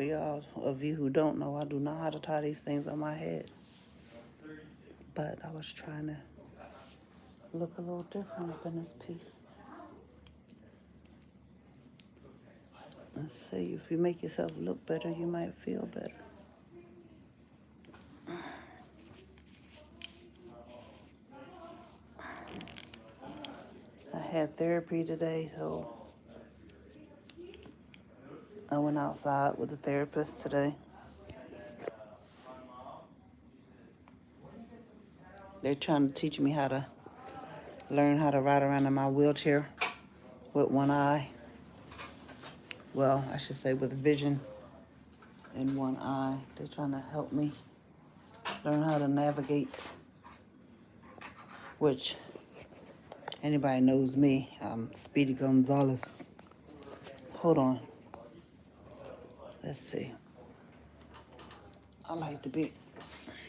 For y'all of you who don't know, I do not know how to tie these things on my head. But I was trying to look a little different up in this piece. Let's see, if you make yourself look better, you might feel better. I had therapy today, so I went outside with the therapist today. They're trying to teach me how to learn how to ride around in my wheelchair with one eye. Well, I should say with vision in one eye. They're trying to help me learn how to navigate, which anybody knows me, I'm Speedy Gonzalez. Hold on. Let's see. I like to be